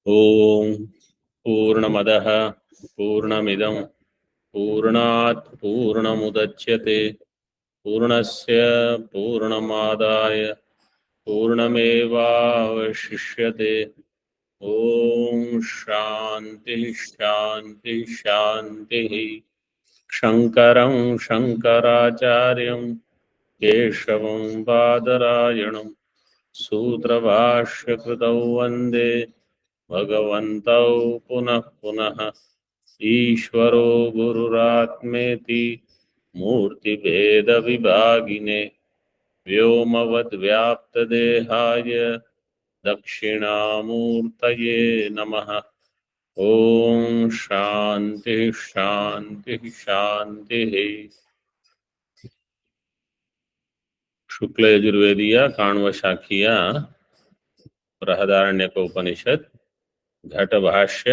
ओम पूर्णमदः पूर्णमिदं पूर्णात् पूर्णमुदच्यते पूर्णस्य पूर्णमादाय पूर्णमेवावशिष्यते। ओम शांति शांति शांति। शंकरं शंकराचार्यं केशवं बादरायणं सूत्रभाष्यकृतौ वन्दे भगवन्तौ पुनः पुनः। ईश्वरो गुरुरात्मेति मूर्तिभेदविभागिने व्योमवद्व्याप्तदेहाय दक्षिणामूर्तये नमः। ओम शांति शांति शांति। शुक्ल यजुर्वेदीय काण्व शाखीय बृहदारण्यक उपनिषद घट भाष्य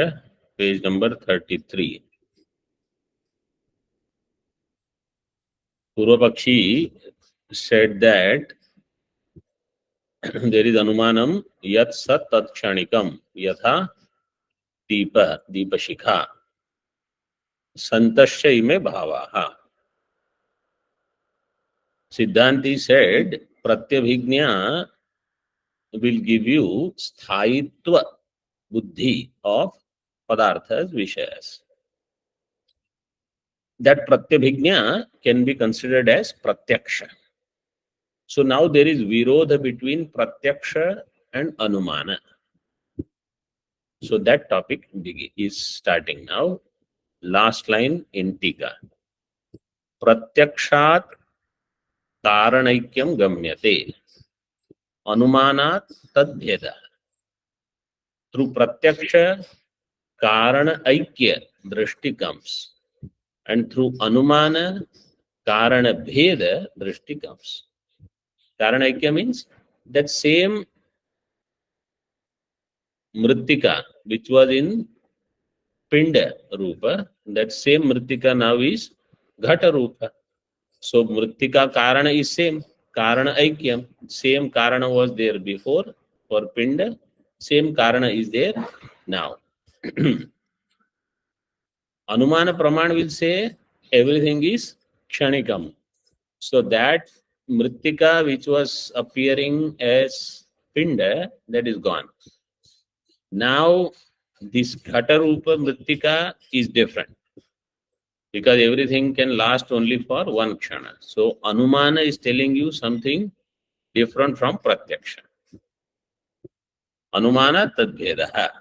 page number 33। Purvapakshi said that there is anumanam yat sat tat kshanikam yatha deepashikha santasya ime bhavaha. Siddhanti said pratyabhignya will give you sthayitva buddhi of padarthas vishayas. That pratyabhignya can be considered as pratyaksha. So now there is virodha between pratyaksha and anumana. So that topic is starting now. Last line in Tika. Pratyakshat karanaikyam gamyate. Anumanat tadbheda. Through pratyaksha, karana aikya drishti comes. And through anumana, karana bheda drishti comes. Karana aikya means that same mritika which was in Pinda Rupa, that same Mritika now is Ghata Rupa. So Mritika Karana is same. Karana Aikyam. Same Karana was there before for Pinda. Same Karana is there now. Anumana Praman will say everything is Kshanikam. So that Mritika which was appearing as Pinda, that is gone. Now this Ghata Rupa Mritika is different, because everything can last only for one kshana. So anumana is telling you something different from pratyaksha. Anumana tadbhedaha.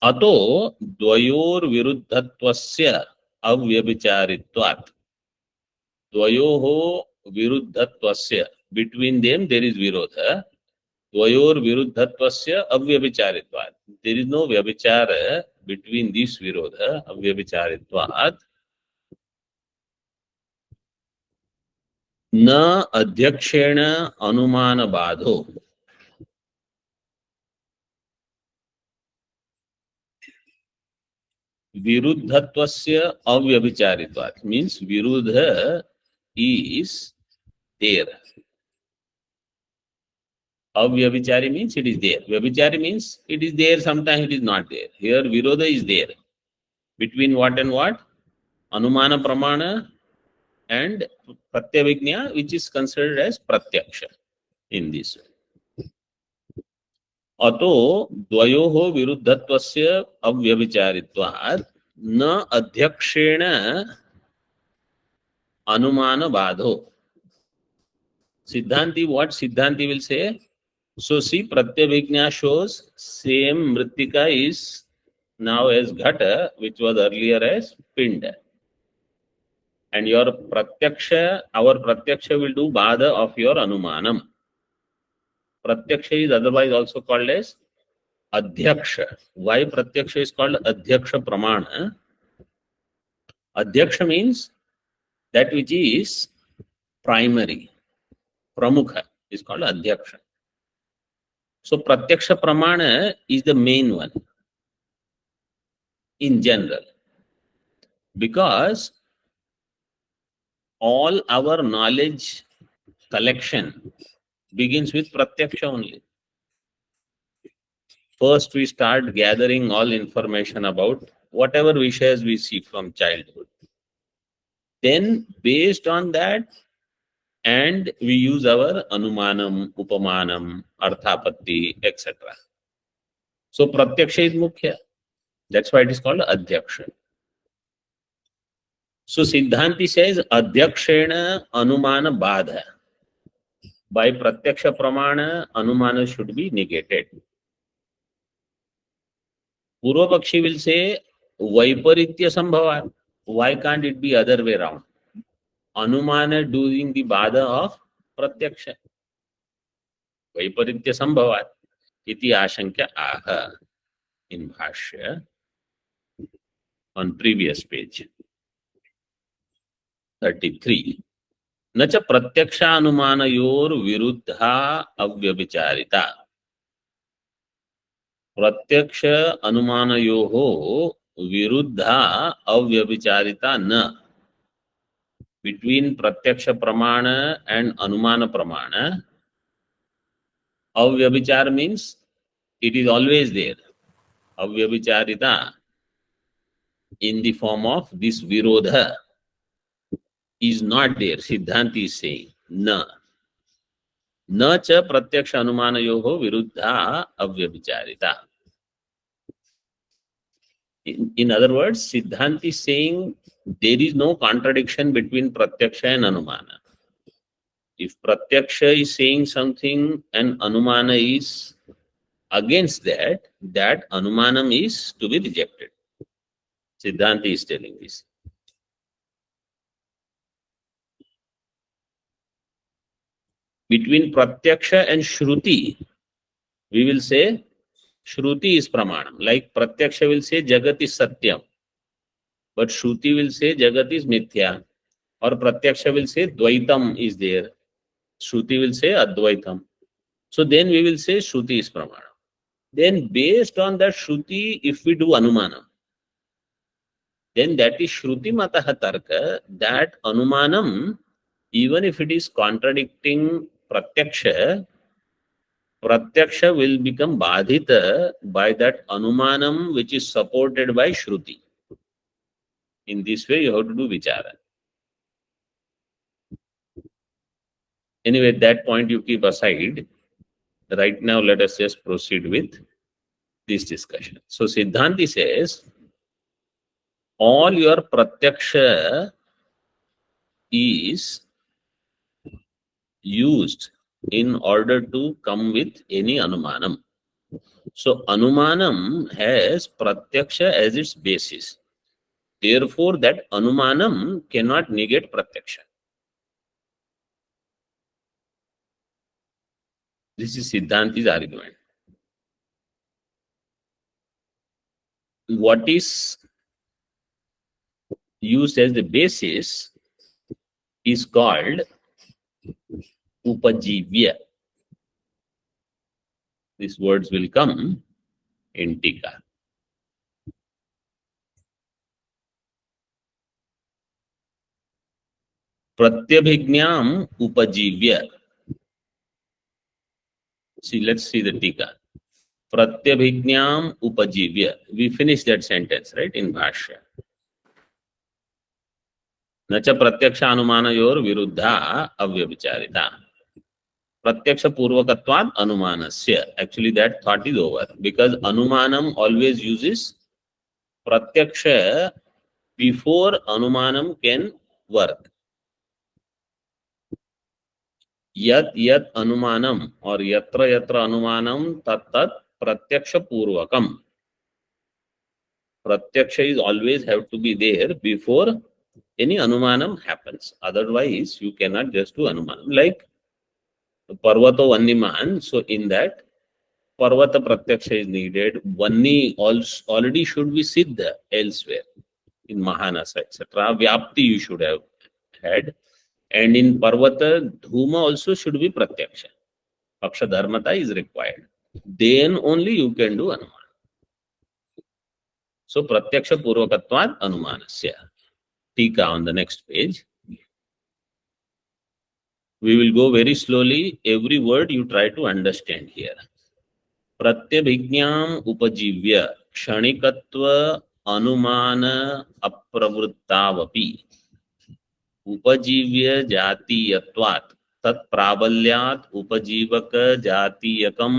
Ato dvayor viruddhatvasya avyabhicharitvat. Dvayoho viruddhatvasya. Between them there is virodha. Dvayor viruddhatvasya avyabhicharitvat. There is no vyabhichara between this virodha, avyabhicharitvat. न अध्यक्षेण अनुमान बाधो. विरुद्धत्वस्य अव्यभिचारित्वात् means viruddha is there. Avyabhichari means it is there. Vyabhichari means it is there, sometimes it is not there. Here virodha is there. Between what and what? Anumana pramana and pratyavijna, which is considered as pratyaksha in this way. अतो द्वयोः विरुद्धत्वस्य अव्यभिचारित्वात् न अध्यक्षेण अनुमान बाधो. Siddhanti, what Siddhanti will say? So see, Pratyabhigna shows same Mritika is now as Ghata, which was earlier as Pinda. And your Pratyaksha, our Pratyaksha will do Badha of your Anumanam. Pratyaksha is otherwise also called as Adhyaksha. Why Pratyaksha is called Adhyaksha Pramana? Adhyaksha means that which is primary. Pramukha is called Adhyaksha. So Pratyaksha Pramana is the main one in general, because all our knowledge collection begins with Pratyaksha only. First, we start gathering all information about whatever wishes we see from childhood. Then, based on that, and we use our anumanam, upamanam, arthapatti, etc. So, pratyaksha is mukhya. That's why it is called adhyaksha. So, Siddhanti says adhyakshena anumana badha. By pratyaksha pramana, anumana should be negated. Purvapakshi will say vaiparitya sambhavat. Why can't it be other way around? Anumana doing the bada of pratyaksha. Vaiparitya sambhavat. Iti ashankya aha in bhashya on previous page 33. न च प्रत्यक्षानुमानयोर विरुद्धा अव्यभिचारिता. प्रत्यक्ष अनुमानयोः विरुद्धा अव्यभिचारिता न. Between pratyaksha pramana and anumana pramana, avyabhichar means it is always there. Avyabhicharita in the form of this virodha is not there. Siddhanti is saying na. Na cha pratyaksha anumanayoho viruddha avyabhicharita. In other words, Siddhanti is saying there is no contradiction between pratyaksha and anumana. If pratyaksha is saying something and anumana is against that, that anumanam is to be rejected. Siddhanti is telling this. Between pratyaksha and shruti, we will say shruti is pramanam. Like pratyaksha will say jagat is satyam, but shruti will say jagat is mithya. Or pratyaksha will say dvaitam is there. Shruti will say advaitam. So then we will say shruti is pramanam. Then based on that shruti, if we do anumanam, then that is shruti mataha tarka, that anumanam, even if it is contradicting pratyaksha, pratyaksha will become badhita by that anumanam which is supported by shruti. In this way, you have to do vichara. Anyway, that point you keep aside. Right now, let us just proceed with this discussion. So, Siddhanti says, all your pratyaksha is used in order to come with any anumanam. So, anumanam has pratyaksha as its basis. Therefore, that anumanam cannot negate pratyaksha. This is Siddhanti's argument. What is used as the basis is called upajivya. These words will come in Tika. Pratyabhijnam upajivya. See, let's see the Tika. Pratyabhijnam upajivya. We finished that sentence, right, in Bhashya. Nacha pratyaksha anumanayor viruddha avyabhicharita. Pratyaksha purvakatvad anumanasya. Actually, that thought is over because anumanam always uses pratyaksha before anumanam can work. Yat yat anumanam or yatra yatra anumanam tat tat pratyaksha purvakam. Pratyaksha is always have to be there before any anumanam happens. Otherwise, you cannot just do anumanam. Like Parvato Vanniman, so in that Parvata Pratyaksha is needed. Vanni also already should be Siddha elsewhere in Mahanasa, etc. Vyapti you should have had. And in Parvata, Dhuma also should be Pratyaksha. Paksha Dharmata is required. Then only you can do Anuman. So Pratyaksha Purvakatvat Anumanasya. Tika on the next page. We will go very slowly. Every word you try to understand here. प्रत्यभिज्ञाम उपजीव्य क्षणिकत्व अनुमान अप्रवृत्तावपि उपजीव्य जातीयत्वात् तत्प्राबल्यात् उपजीवक जातीयकम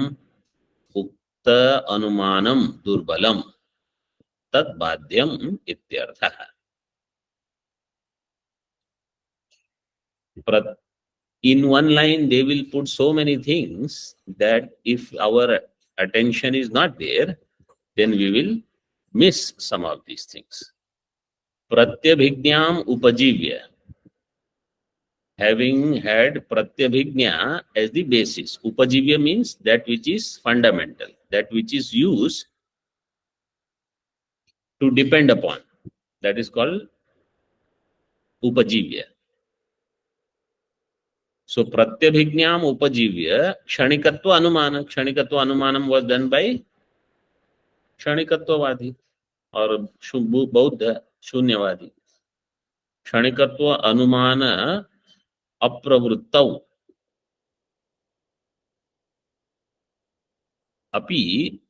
उक्त अनुमानम दुर्बलम तद्बाध्यम इत्यर्थः. In one line they will put so many things that if our attention is not there, then we will miss some of these things. Pratyabhijnam upajivya, having had pratyabhijna as the basis. Upajivya means that which is fundamental, that which is used to depend upon. That is called upajivya. So pratyabhijnam upajivya kshanikatva anumana. Kshanikatva anumanam was done by क्षणिकत्ववादी और बौद्ध शून्यवादी. क्षणिकत्व अनुमान अप्रवृत्तौ अपि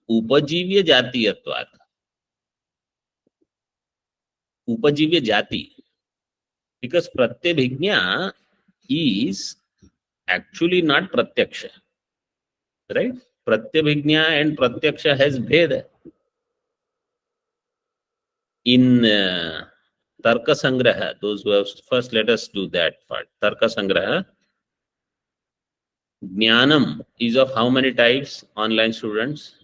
उपजीव्य जातीयत्वात्. उपजीव्य जाति, because pratyabhijna is actually not pratyaksha, right? Pratyabhijna and pratyaksha has bhed. In Tarka Sangraha, those who have first, let us do that part. Tarka Sangraha, Jnanam is of how many types, online students?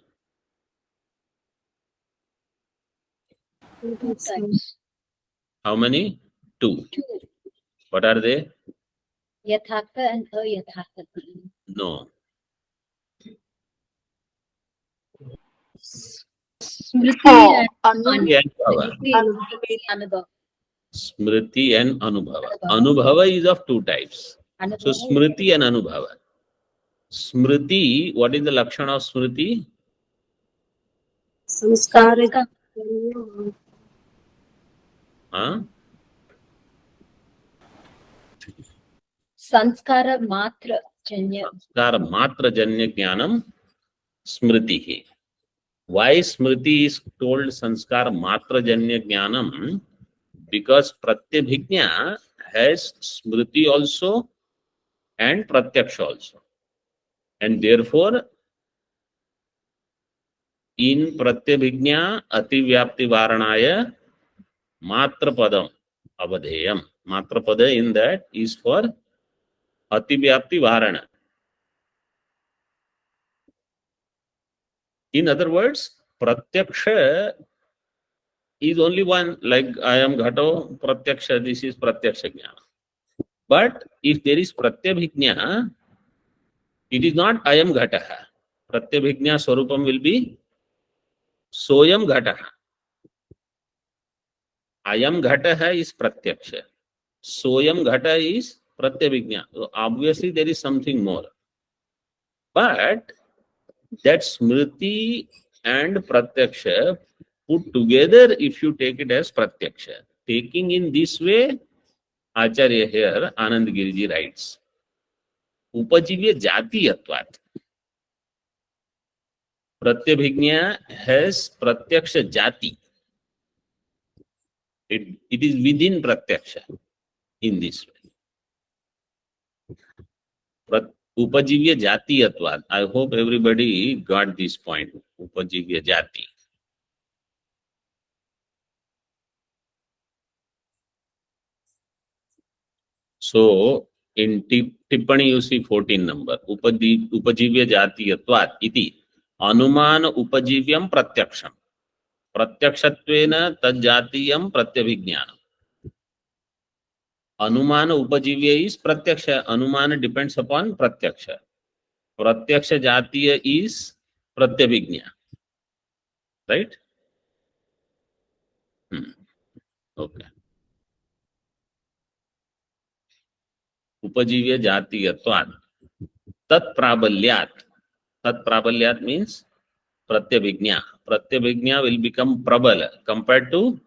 Two types. How many? Two. Two. What are they? Yathartha and ayathartha. No. Smriti and Smriti and Anubhava. Smriti and Anubhava. Anubhava is of two types. So Smriti and Anubhava. Smriti, what is the lakshana of Smriti? Samskara. Huh? Sanskara matra janya. Sanskara matra janya jnanam smriti. Why Smriti is told sanskara matra janya jnanam? Because pratyabhijna has Smriti also and pratyaksha also. And therefore, in pratyabhijna ativyapti varanaya matrapadam avadheyam. Matrapada in that is for ativyapti varana. In other words, pratyaksha is only one, like I am ghato pratyaksha, this is pratyaksha jnana. But if there is pratyabhijna, it is not I am ghataha. Pratyabhijna swarupam will be soyam ghataha. I am ghataha is pratyaksha. Soyam ghata is pratyabhijna. So obviously there is something more. But that smriti and pratyaksha put together, if you take it as pratyaksha. Taking in this way, Acharya here, Anandagiri ji writes, Upajivya jatiyatvat. Pratyabhijna has pratyaksha jati. It is within pratyaksha in this way. Upajivya jatiyatvat. I hope everybody got this point. Upajivya jati. So in Tippani you see 14 number. Upajivya jatiyatvat iti अनुमान उपजीव्यम प्रत्यक्षम प्रत्यक्षत्वेन तज्जातीयम प्रत्यभिज्ञानम. अनुमान उपजीव्य is pratyaksha. Anuman depends upon pratyaksha. Pratyaksha jatiya is pratyabhijna. Right? Okay. Upajivya jatiyatvat. Tat prabalyat. Tat prabalyat means pratyabhijna. Pratyabhijna will become prabala compared to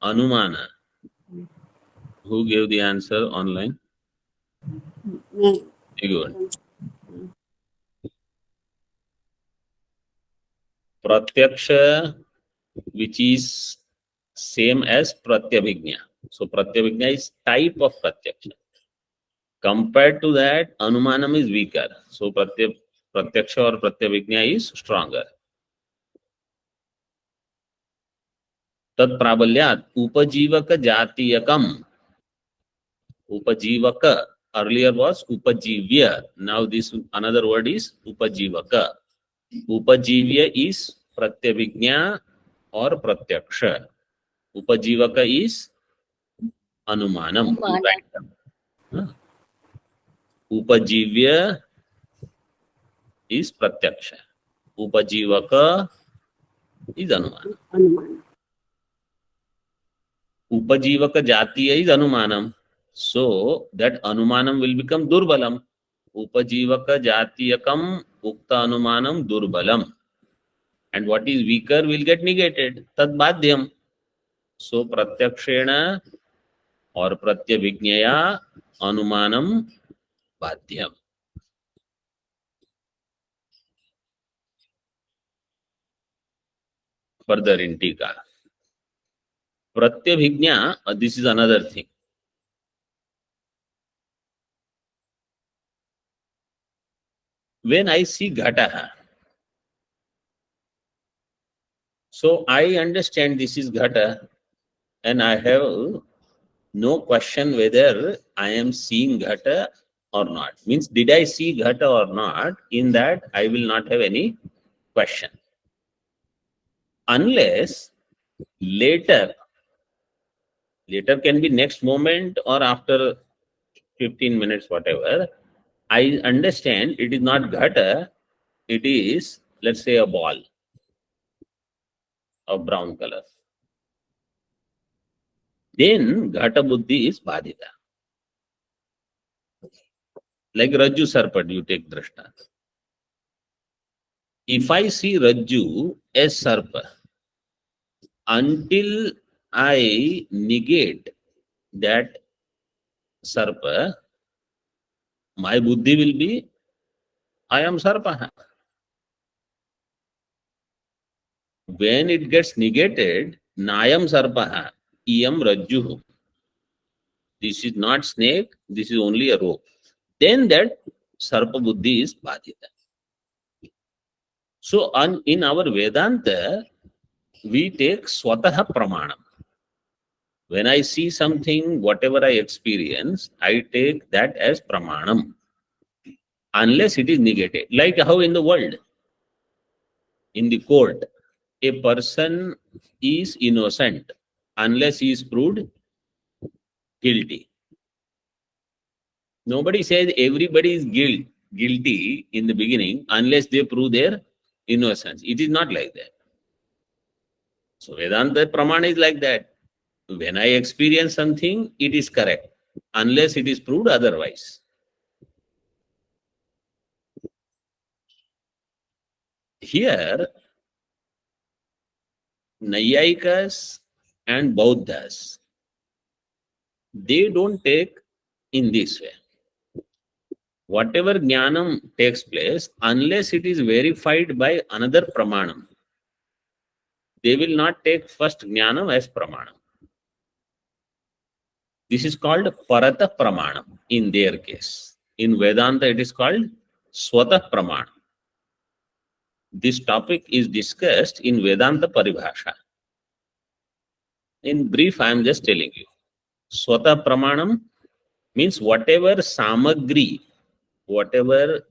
Anumana. Who gave the answer online? Very good. Pratyaksha, which is same as Pratyabhijna. So Pratyabhijna is type of Pratyaksha. Compared to that, Anumanam is weaker. So Pratyaksha or Pratyabhijna is stronger. Tat Prabalyat Upajivaka Jatiyakam. Upajivaka earlier was Upajivya. Now this another word is Upajivaka. Upajivya is Pratyabhijna or Pratyaksha. Upajivaka is Anumanam. You Anumanam. write them. Huh? Upajivya is Pratyaksha. Upajivaka is Anumanam. Anumana. Upajivaka Jatiya is Anumanam. So that Anumanam will become Durbalam. Upajivaka Jatiyakam Ukta Anumanam Durbalam. And what is weaker will get negated. Tad Badhyam. So Pratyakshena or Pratyabhijnaya Anumanam Badhyam. Further in Tika. Pratyabhijna, this is another thing. When I see Ghataha, so I understand this is Ghata and I have no question whether I am seeing Ghata or not. Means, did I see Ghata or not? In that, I will not have any question. Unless later can be next moment or after 15 minutes, whatever, I understand it is not Ghata, it is, let's say, a ball of brown color. Then Ghata Buddhi is Badhita. Like Rajju Sarpat, you take Drashta. If I see Rajju as Sarpa, until I negate that Sarpa, my Buddhi will be, I am Sarpa. When it gets negated, Nayam Sarpaha, Iyam Rajju. This is not snake, this is only a rope. Then that Sarpa Buddhi is Badhita. So in our Vedanta, we take Swataha Pramanam. When I see something, whatever I experience, I take that as Pramanam. Unless it is negated. Like how in the world, in the court, a person is innocent unless he is proved guilty. Nobody says everybody is guilty in the beginning unless they prove their innocence. It is not like that. So Vedanta Pramana is like that. When I experience something, it is correct, unless it is proved otherwise. Here, Nayayikas and Bauddhas, they don't take in this way. Whatever jnanam takes place, unless it is verified by another pramanam, they will not take first jnanam as pramanam. This is called parata pramanam in their case. In Vedanta, it is called swata pramanam. This topic is discussed in Vedanta Paribhasha. In brief, I am just telling you. Swata pramanam means whatever samagri, whatever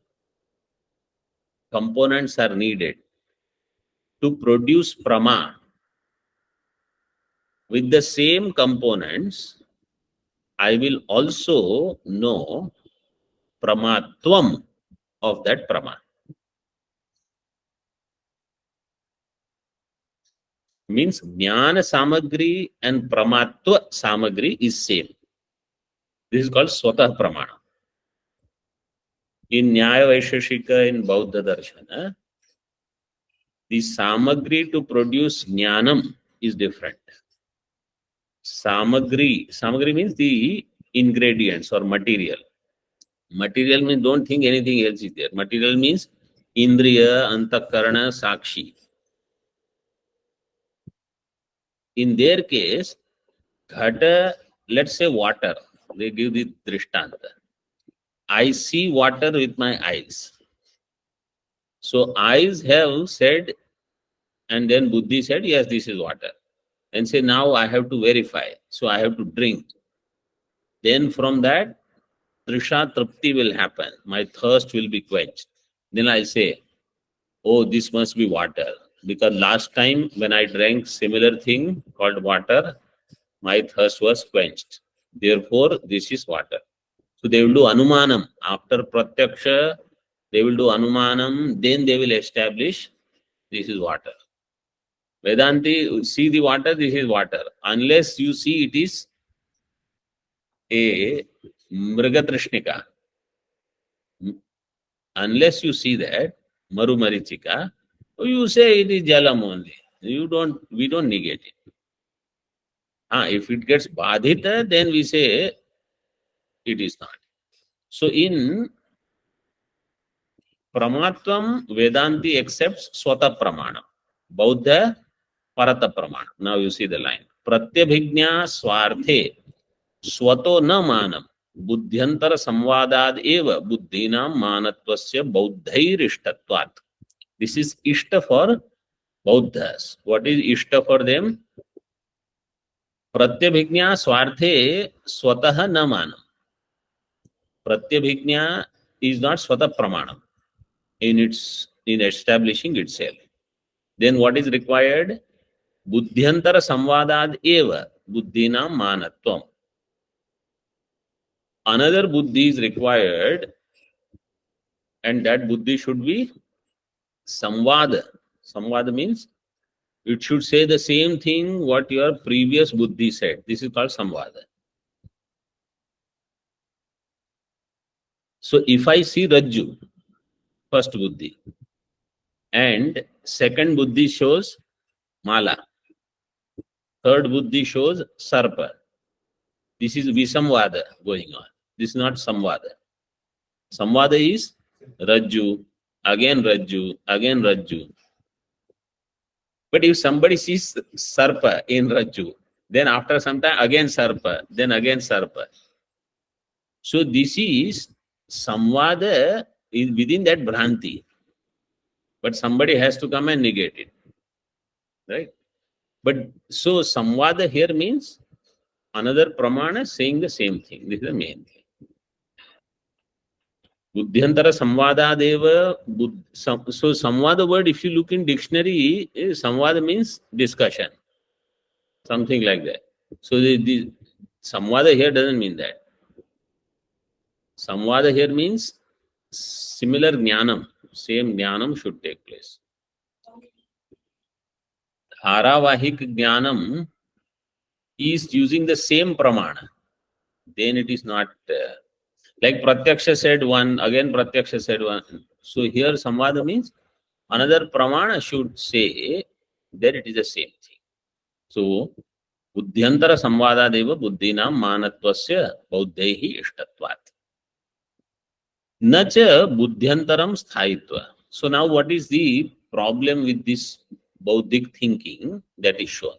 components are needed to produce prama, with the same components, I will also know pramatvam of that prama. Means jnana samagri and pramatva samagri is same. This is called swatah pramana. In Nyaya Vaisheshika, in Bauddha Darshana, the samagri to produce jnanam is different. Samagri means the ingredients or material. Material means don't think anything else is there. Material means Indriya, Antakarana, Sakshi. In their case, Ghata, let's say water. They give the Drishtanta. I see water with my eyes. So eyes have said, and then Buddhi said, yes, this is water. And say, now I have to verify. So I have to drink. Then from that, Trisha Tripti will happen. My thirst will be quenched. Then I'll say, oh, this must be water. Because last time when I drank similar thing called water, my thirst was quenched. Therefore, this is water. So they will do Anumanam. After Pratyaksha, they will do Anumanam. Then they will establish this is water. Vedanti, see the water, this is water. Unless you see it is a Mrigatrishnika. Unless you see that, Maru Marichika, you say it is Jalam only. We don't negate it. If it gets Badhita, then we say it is not. So in Pramatvam, Vedanti accepts Swata Pramana. Bauddha, Parata Pramana. Now you see the line. Pratyabhignya Swarte Swato na manam buddhyantara samvadad eva buddhinam manatvasya bauddhairishtatvat. This is ishta for Bauddhas. What is ishta for them? Pratyabhignya swarte swatah na manam. Pratyabhignya is not swata pramanam in establishing itself. Then what is required? Buddhyantara samvadad eva buddhinam manatvam. Another buddhi is required, and that buddhi should be samvada. Samvada means it should say the same thing what your previous buddhi said. This is called samvada. So if I see Rajju, first buddhi, and second buddhi shows Mala, third buddhi shows Sarpa, this is Visamvada going on. This is not Samvada. Samvada is Rajju, again Rajju, again Rajju. But if somebody sees Sarpa in Rajju, then after some time again Sarpa, then again Sarpa. So this is Samvada is within that Bhranti. But somebody has to come and negate it. Right? But so Samvada here means another Pramana saying the same thing. This is the main thing. Buddhyantara Samvadadeva. So Samvada word, if you look in dictionary, Samvada means discussion. Something like that. So the Samvada here doesn't mean that. Samvada here means similar jnanam. Same jnanam should take place. Dharavahik jnanam is using the same pramana. Then it is not like Pratyaksha said one, again Pratyaksha said one. So here Samvada means another pramana should say that it is the same thing. So Buddhyantara Samvada Deva Buddhinam Manatvasya Bauddhaihi Ishtatvat. Nacha Buddhyantaram Sthayitva. So now what is the problem with this Bauddhic thinking that is shown?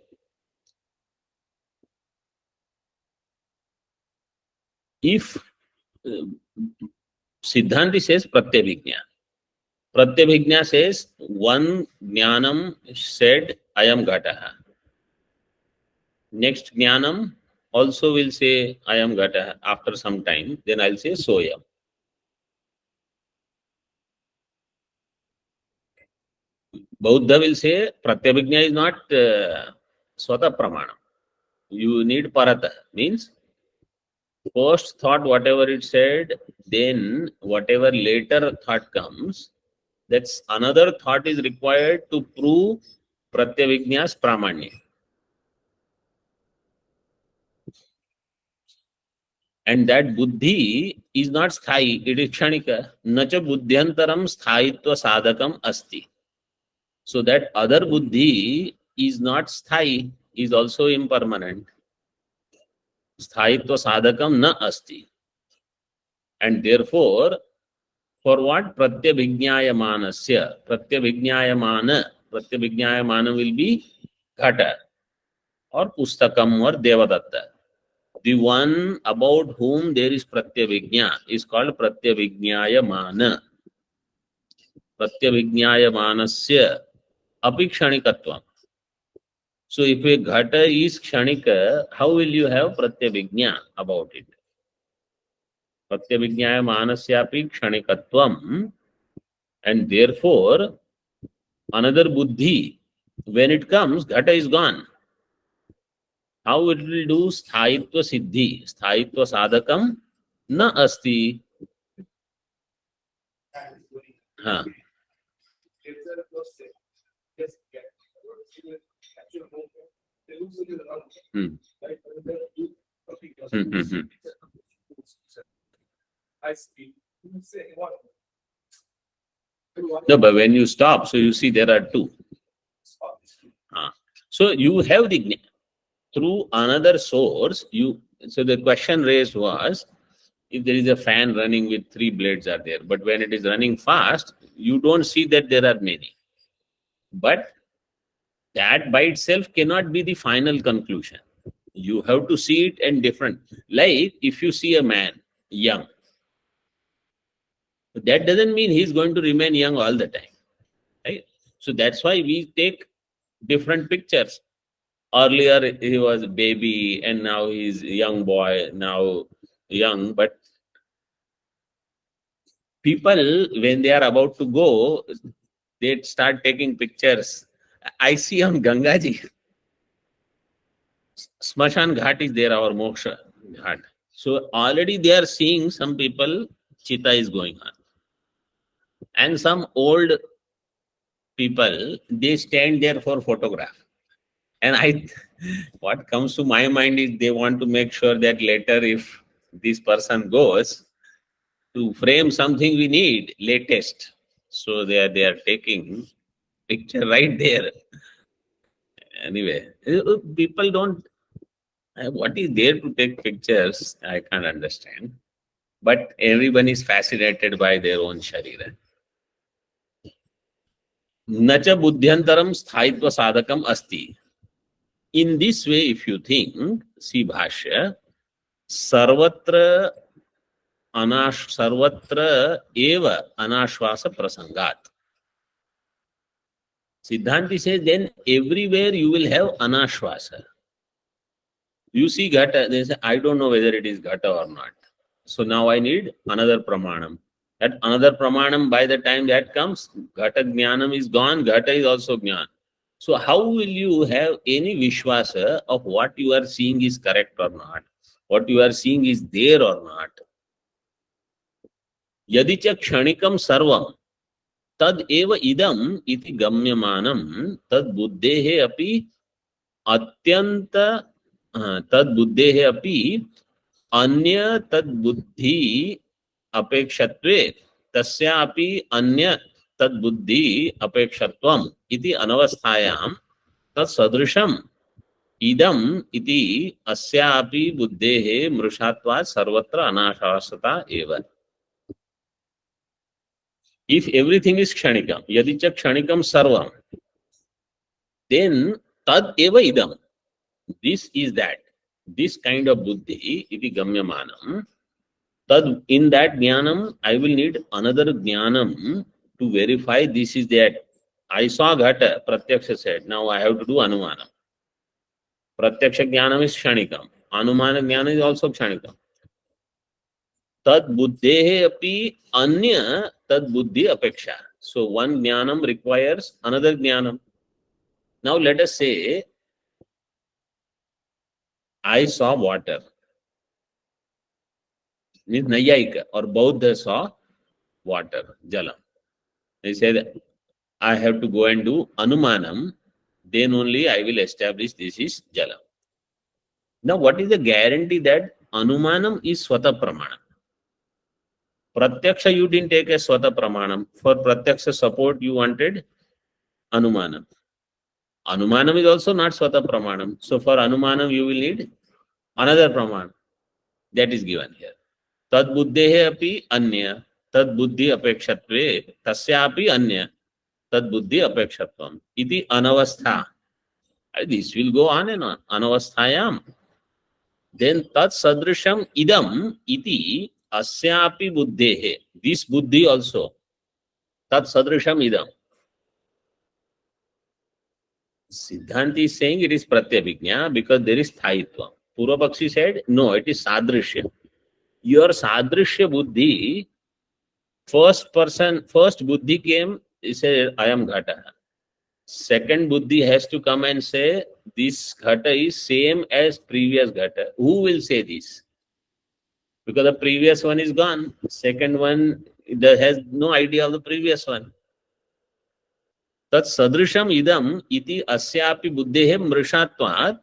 If Siddhanti says Pratyabhignya. Pratyabhignya says one Jnanam said I am Ghataha. Next Jnanam also will say I am Ghataha after some time. Then I'll say Soyam. Bauddha will say Pratyabhignya is not Swata Pramana. You need Parata. Means first thought, whatever it said, then whatever later thought comes, that's another thought is required to prove Pratyabhigna's Pramanya. And that buddhi is not sthai, it is kshanika. Nacha buddhyantaram sthayitva sadhakam asti. So that other buddhi is not sthai, is also impermanent. Sthayitva sadhakam na asti. And therefore, for what? Pratyabhijnayamanasya. Pratyabhijnayamana will be Ghata or Pustakam or Devadatta. The one about whom there is Pratyabhijna is called Pratyabhijnayamana. Pratyabhijnayamanasya api kshanikatvam. So if a Ghata is Kshanika, how will you have Pratyabhijna about it? Pratyabhijnayamanasyapi kshanikatvam. And therefore, another buddhi, when it comes, Ghata is gone. How it will do? Sthayitva siddhi. Sthayitva sadhakam na asti. Huh. Hmm. Hmm. No, but when you stop, so you see there are two. So you have the through another source. So the question raised was, if there is a fan running with 3 blades are there, but when it is running fast, you don't see that there are many. But that by itself cannot be the final conclusion. You have to see it and different. Like if you see a man young, that doesn't mean he's going to remain young all the time, right? So that's why we take different pictures. Earlier he was a baby and now he's a young boy, now young. But people, when they are about to go, they start taking pictures. I see on Gangaji, Smashan Ghat is there, our Moksha Ghat. So already they are seeing some people, Chita is going on. And some old people, they stand there for photograph. And what comes to my mind is they want to make sure that later if this person goes, to frame something we need latest. So they are taking picture right there. Anyway, people don't, what is there to take pictures? I can't understand. But everyone is fascinated by their own sharira. Nacha buddhyantaram sthaitva sadhakam asti. In this way, if you think, see Bhashya, sarvatra eva anashvasa prasangat. Siddhanti says, then everywhere you will have anashvasa. You see Ghata, they say, I don't know whether it is Ghata or not. So now I need another pramanam. That another pramanam, by the time that comes, Ghata Jnanam is gone, Ghata is also Jnana. So how will you have any Vishwasa of what you are seeing is correct or not? What you are seeing is there or not? Yadicha kshanikam sarvam tad eva idam iti gamyamanam tad buddhehe api atyanta tad buddhehe api anya tad buddhi अपेक्षत्वे तस्यापि अन्य तद्बुद्धि अपेक्षत्वम इति अनवस्थायां तत्सदृशम इदम इति अस्यापि बुद्धेः मृषात्वात् सर्वत्र अनाशासता एव. If everything is kshanikam, yadi cha kshanikam sarvam, then tad eva idam. This is that. This kind of buddhi iti gamyamanam. Tad, in that jnanam, I will need another jnanam to verify this is that. I saw Ghata, Pratyaksha said, now I have to do Anumanam. Pratyaksha jnanam is Kshanikam. Anumana jnana is also Kshanikam. Tad buddhehe api anya tad buddhi apeksha. So one jnanam requires another jnanam. Now let us say, I saw water. Means Nayayika or Bauddha saw water, Jalam. They said, I have to go and do Anumanam, then only I will establish this is Jalam. Now, what is the guarantee that Anumanam is Swata Pramanam? Pratyaksha, you didn't take a Swata Pramanam. For Pratyaksha support, you wanted Anumanam. Anumanam is also not Swata Pramanam. So, for Anumanam, you will need another Pramanam. That is given here. तद बुद्धेः अपि अन्य तद बुद्धि अपेक्षत्वे तस्यापि अन्य तद बुद्धि अपेक्षत्वम् इति अनवस्था. This will go on and on. Anavasthayam. Then tat sadrisham idam iti asyapi buddhehe. This buddhi also. Tat sadrisham idam. Siddhanti is saying it is pratyabhijna because there is thaitva. Purvapakshi said, no, it is sadrishya. Your sadrishya buddhi, first buddhi came, he said, I am ghata. Second buddhi has to come and say, this ghata is same as previous ghata. Who will say this? Because the previous one is gone. Second one has no idea of the previous one. Tat sadrisham idam iti asyapi buddhehe mrishatvat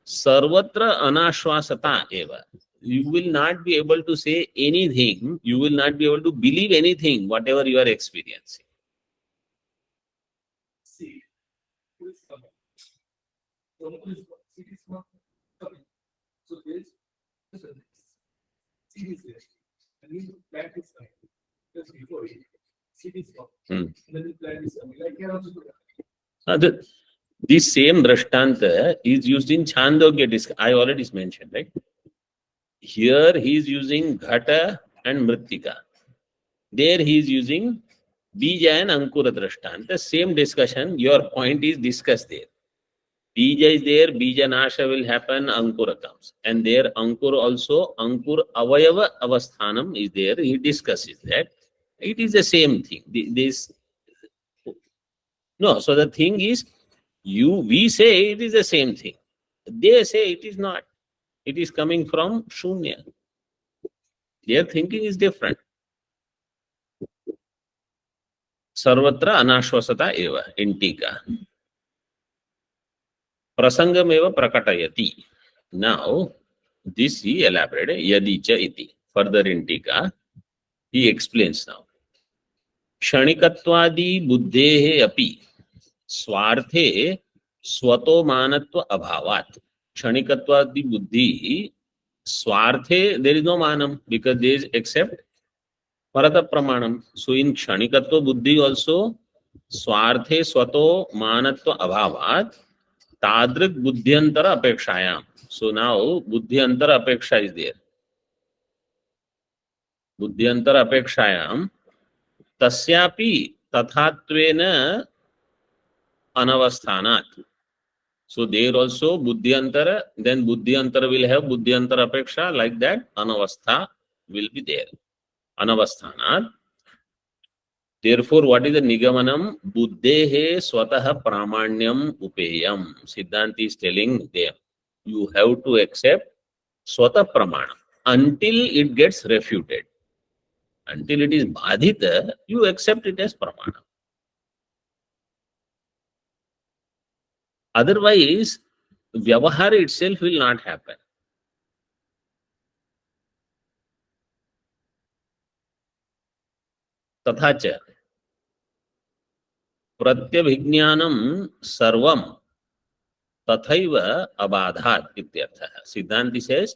sarvatra anashvasata eva. You will not be able to say anything, you will not be able to believe anything, whatever you are experiencing. Hmm. This same Drashtanta is used in Chandogya. I already mentioned, right? Here he is using Ghata and Mrittika. There he is using Bija and Ankura Drashtanta. Same discussion, your point is discussed there. Bija is there, Bija Nasha will happen, Ankura comes. And there Ankur also, Ankur Avayava Avasthanam is there. He discusses that. It is the same thing. No, so the thing is, we say it is the same thing. They say it is not. It is coming from Shunya. Their thinking is different. Sarvatra anashvasata eva in Tika. Prasangam eva prakatayati. Now, this he elaborated. Yadicha iti. Further in Tika, he explains now. Kshanikatwadi buddhehe api स्वार्थे स्वतो मानत्व अभावात. क्षणिकत्वादि बुद्धि स्वार्थे there is no manam because they accept parata pramanam. So in क्षणिकत्व बुद्धि also स्वार्थे स्वतो manatva abhavat tadrik buddhyantara apekshayam. So now buddhyantara apeksha is there. Buddhyantara apekshayam tasyapi tathatvena anavasthanat. So there also buddhyantara, then buddhyantara will have buddhyantara apeksha, like that anavastha will be there. Anavasthanat. Therefore, what is the nigamanam? Buddhehe swataha pramanyam upeyam. Siddhanti is telling them, you have to accept swata pramana until it gets refuted. Until it is badhita, you accept it as pramana. Otherwise, vyavahara itself will not happen. तथा च प्रत्यभिज्ञानम सर्वम तथैव अबाधात इत्यर्थः. Siddhanti says,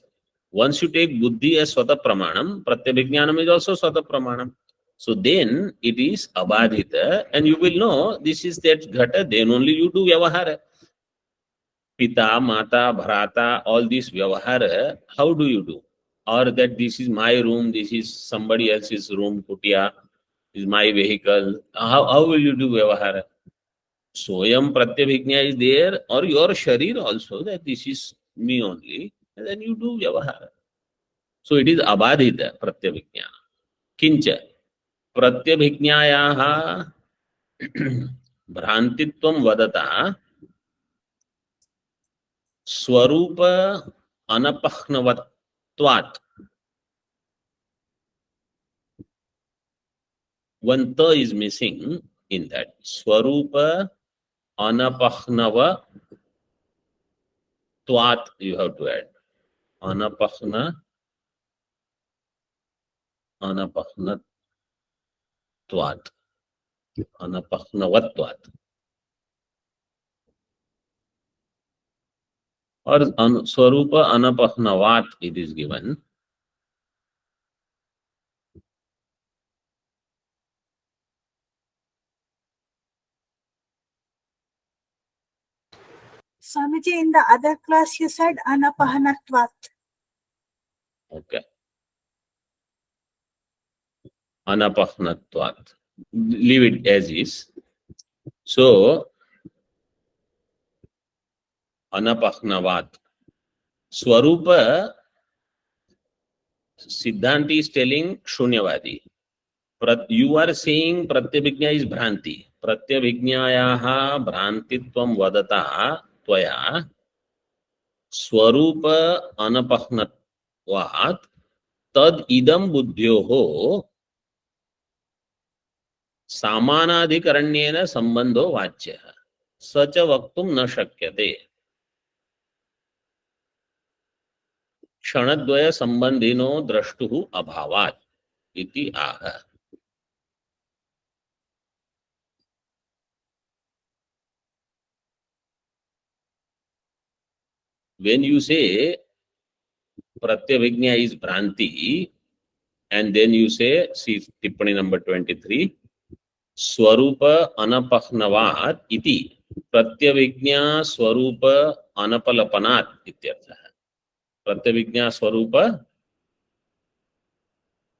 once you take buddhi as swata pramanam, pratyabhijnanam is also swata pramanam. So then it is abadhita and you will know this is that ghata, then only you do vyavahara. Pita, mata, bharata, all this vyavahara, how do you do? Or that this is my room, this is somebody else's room, kutia, is my vehicle. How will you do vyavahara? Soyam pratyabhijna is there, or your sharir also, that this is me only, and then you do vyavahara. So it is abadhita pratyabhijna. Kincha pratyabhijnayaha भ्रांतित्वं वदता स्वरूप अनपह्नवत्वात्. One ta is missing in that. Swarupa anapahnava twat you have to add. Anapahna anapahnat twat. Anapahnavatvat. Or swarupa anapahnavat it is given. Swamiji, in the other class you said anapahanatvat. Okay. Anapahnatvat. Leave it as is. So, anapahnavat. Swarupa, Siddhanti is telling Shunyavadi. You are saying Pratyabhijna is Bhranti. Pratyabhijnayaha Bhrantitvam vadata tvaya Swarupa anapahnatvat tad idam buddhyoho सामानाधिकरण्येन संबंधो वाच्यः सच वक्तुं न शक्यते क्षणद्वय संबंधिनो द्रष्टुः अभावात् इति आह. When you say Pratyabhijna is Bhranti, and then you say, see Tippani number 23, Swarupa Anapahnavat iti Pratyabhijna Swarupa Anapalapanat ityarthah. Pratyabhijna Swarupa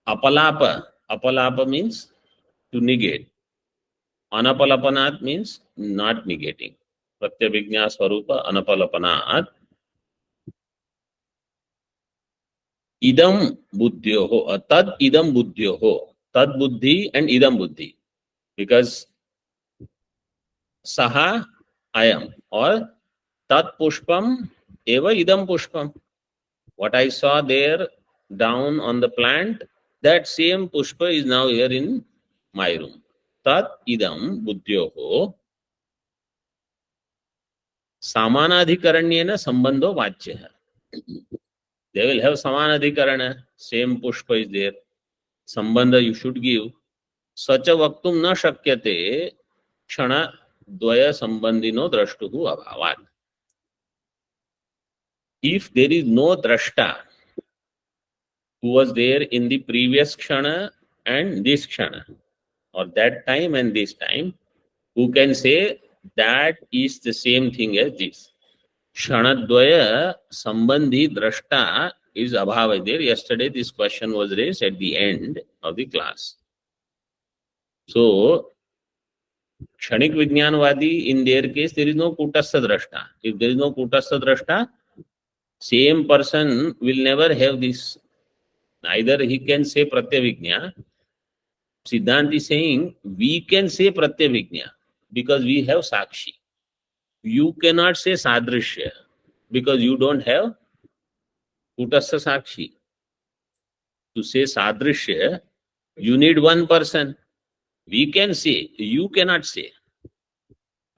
Apalapa. Apalapa means to negate. Anapalapanat means not negating. Pratyabhijna Swarupa Anapalapanat idam buddhyoho, tad idam buddhyoho, tad buddhi and idam buddhi, because saha ayam or tat pushpam eva idam pushpam. What I saw there down on the plant, that same pushpa is now here in my room. Tat idam buddhyoho samanadhikaranyena sambandho vachya. They will have samanadhikarana, same pushpa is there. Sambandha you should give. Sacha vaktum na shakyate kshana dvaya sambandhino drashtuhu abhavat. If there is no drashta who was there in the previous kshana and this kshana, or that time and this time, who can say that is the same thing as this? Kshanadvaya sambandhi drashta is abhava there. Yesterday this question was raised at the end of the class. So, Kshanik Vijnanvadi, in their case, there is no Kutastha Drashta. If there is no Kutastha Drashta, same person will never have this. Neither he can say Pratyavijna. Siddhanti is saying, we can say Pratyavijna because we have Sakshi. You cannot say Sadrishya because you don't have Kutastha Sakshi. To say Sadrishya, you need one person. We can say, you cannot say.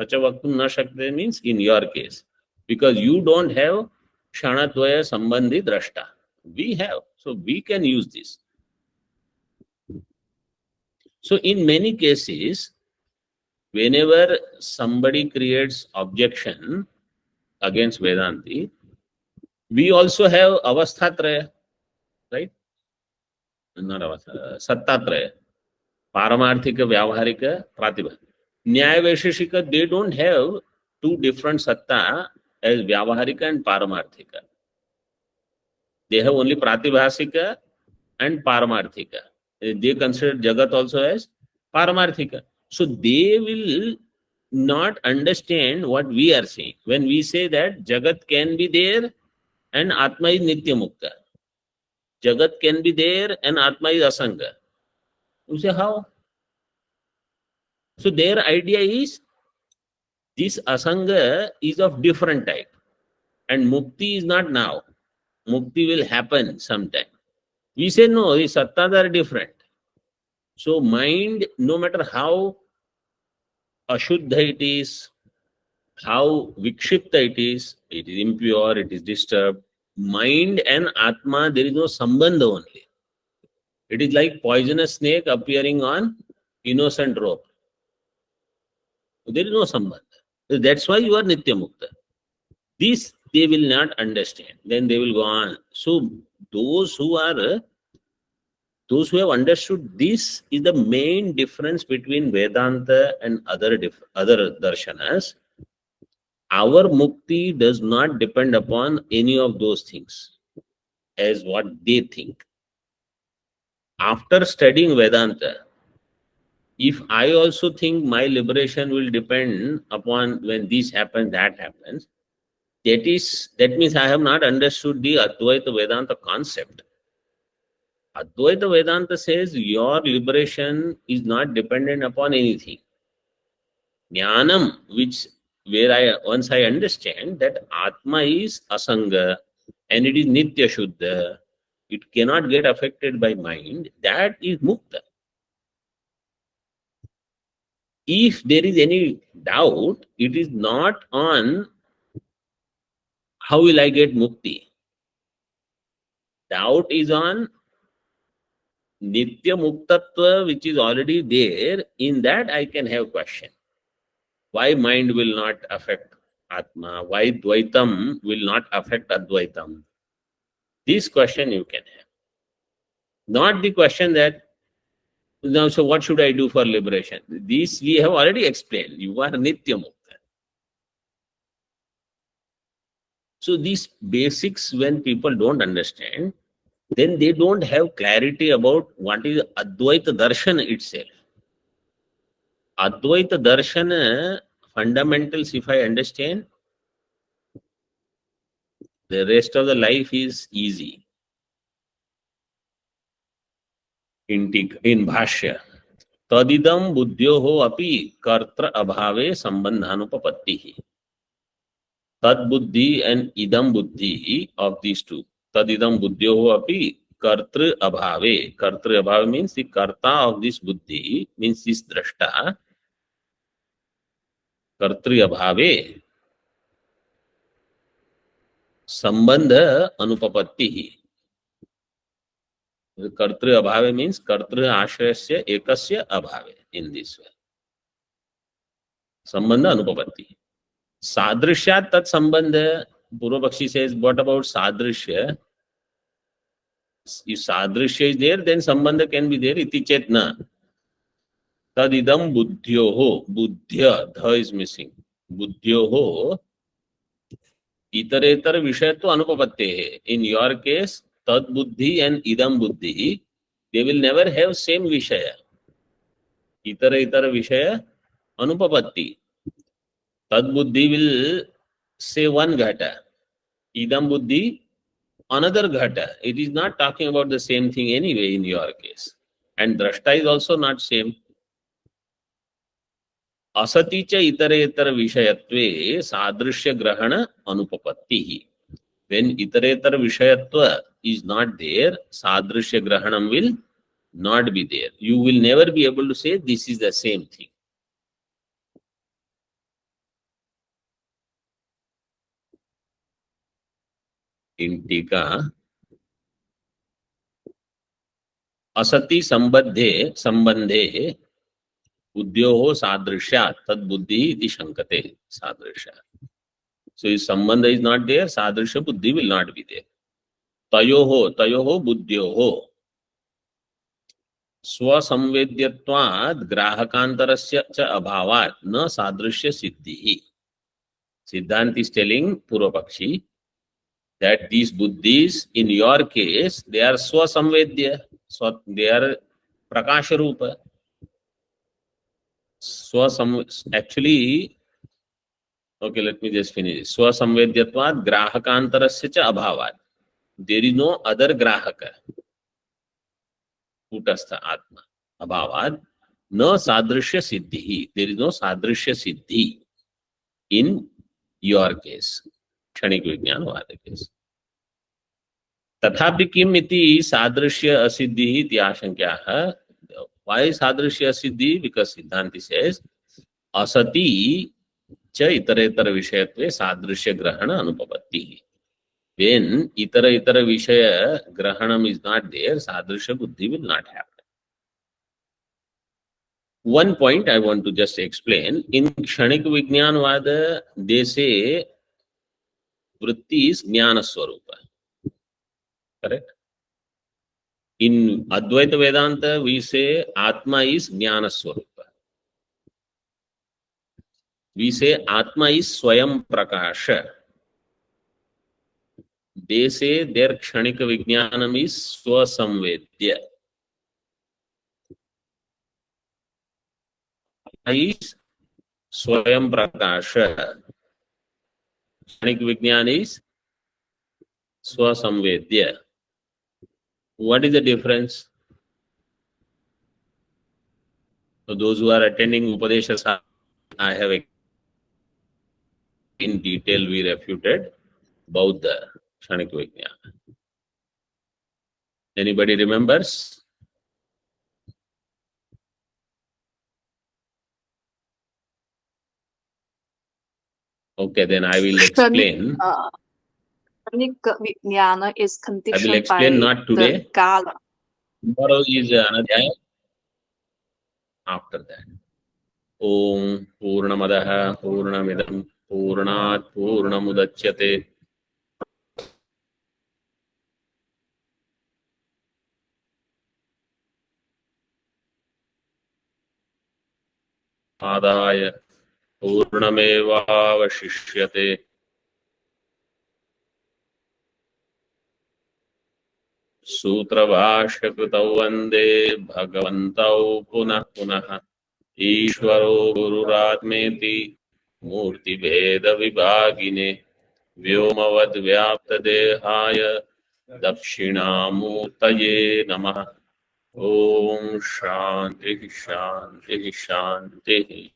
Sacha vaktum na shakte means in your case. Because you don't have kshanadvaya sambandhi drashta. We have. So we can use this. So in many cases, whenever somebody creates objection against Vedanti, we also have avasthatraya, right? Not avastha, sattatraya. Paramarthika, Vyavaharika, Pratibha. Nyaya Vaisheshika, they don't have two different satta as Vyavaharika and Paramarthika. They have only Pratibhasika and Paramarthika. They consider Jagat also as Paramarthika. So they will not understand what we are saying. When we say that Jagat can be there and Atma is Nitya Mukta. Jagat can be there and Atma is Asanga. You say how? So their idea is this Asanga is of different type. And Mukti is not now. Mukti will happen sometime. We say no, the Sattas are different. So mind, no matter how Ashuddha it is, how Vikshipta it is impure, it is disturbed. Mind and Atma, there is no sambandha only. It is like poisonous snake appearing on innocent rope. There is no sambandha. That's why you are Nitya Mukta. This they will not understand. Then they will go on. So those who have understood this is the main difference between Vedanta and other darshanas. Our mukti does not depend upon any of those things as what they think. After studying Vedanta, if I also think my liberation will depend upon when this happens, that happens, that means I have not understood the Advaita Vedanta concept. Advaita Vedanta says your liberation is not dependent upon anything. Jnanam, which where once I understand that Atma is Asanga and it is Nitya Shuddha, it cannot get affected by mind, that is Mukta. If there is any doubt, it is not on how will I get Mukti. Doubt is on Nitya Muktatva, which is already there. In that I can have question. Why mind will not affect Atma? Why Dvaitam will not affect Advaitam? This question you can have. Not the question that, now, so what should I do for liberation? This we have already explained. You are Nitya Mukta. So these basics, when people don't understand, then they don't have clarity about what is Advaita Darshan itself. Advaita Darshana fundamentals, if I understand, the rest of the life is easy. In Bhashya, Tadidam buddhyoho api kartra abhave sambandhanupapattihi. Tad buddhi and idam buddhi of these two. Tadidam buddhyoho api kartra abhave. Kartra abhave means the karta of this buddhi, means this drashta. Kartri abhave sambandha anupapattihi. Kartri abhave means kartri ashrayasya ekasya abhave in this way. Sambandha anupapatti. Sadrishyat tat sambandha. Purvapakshi says, what about sadrishya? If sadrishya is there, then sambandha can be there. Iti chetna. Tadidam buddhyoho. Buddhya. Dha is missing. Buddhyoho. Itaretar vishayatva anupapatte. In your case, tad buddhi and idam buddhi, they will never have same vishaya. Itara vishaya anupapatti. Tad buddhi will say one ghata. Idam buddhi another ghata. It is not talking about the same thing anyway in your case. And drashta is also not same. Asati cha itaretara vishayatve sadrishya grahana anupapattihi. When itaretara vishayatva is not there, sadrishya grahanam will not be there. You will never be able to say this is the same thing. In Tika, असति संबंधे बुद्ध्योः सादृश्यात् तद बुद्धि इति शंकते सादृश्यात्. So if sambandha is not there, sadrisha buddhi will not be there. Tayoho buddhyoho स्वसंवेद्यत्वात् ग्राहकांतरस्य च अभावात् न सादृश्य सिद्धिः. Siddhant is telling Purvapakshi that these buddhis, in your case, they are swasamvedya, so they are prakasha rupa. Actually, okay, let me just finish. Swasamvedyatvat grahakantarasya cha abhavat. There is no other grahaka. Kutastha atma. Abhavat. No sadrishya siddhi. There is no sadrishya siddhi in your case. Kshanik Vijnanavada case. Tathapi kim iti sadrishya asiddhi iti ashankyaha. Why sadrishya asiddhi? Because Siddhanti says, asati cha itaretara vishayatve sadrishya grahana anupapatti. When itara vishaya grahanam is not there, sadrishya buddhi will not happen. One point I want to just explain. In Kshanik Vijnanavada, they say vritti is jnana swarupa. Correct? In Advaita Vedanta, we say Atma is jnana swarupa. We say Atma is Swayam Prakasha. They say their Kshanika Vijnanam is Swasamvedya. Is Swayam Prakasha. Kshanik Vijnan is Swasamvedya. What is the difference? So those who are attending Upadesha, I have in detail we refuted about the Kshanik Vijnana. Anybody remembers? Okay, then I will explain. Kshanik Vijnana is I will conditioned explain by not today. the Kala. Tomorrow is another after that. Om Purnamadaha Purnamidam Purnat Purnamudachyate Adaya Purnamevavashishyate Sutravashyakrutau Vande Bhagavantau Punah Punah Ishvaro Gururatmeti Murti Veda Vibhagine Vyomavad Vyapta Dehaya Dakshinamurtaye Namah Om Shanti Shanti Shanti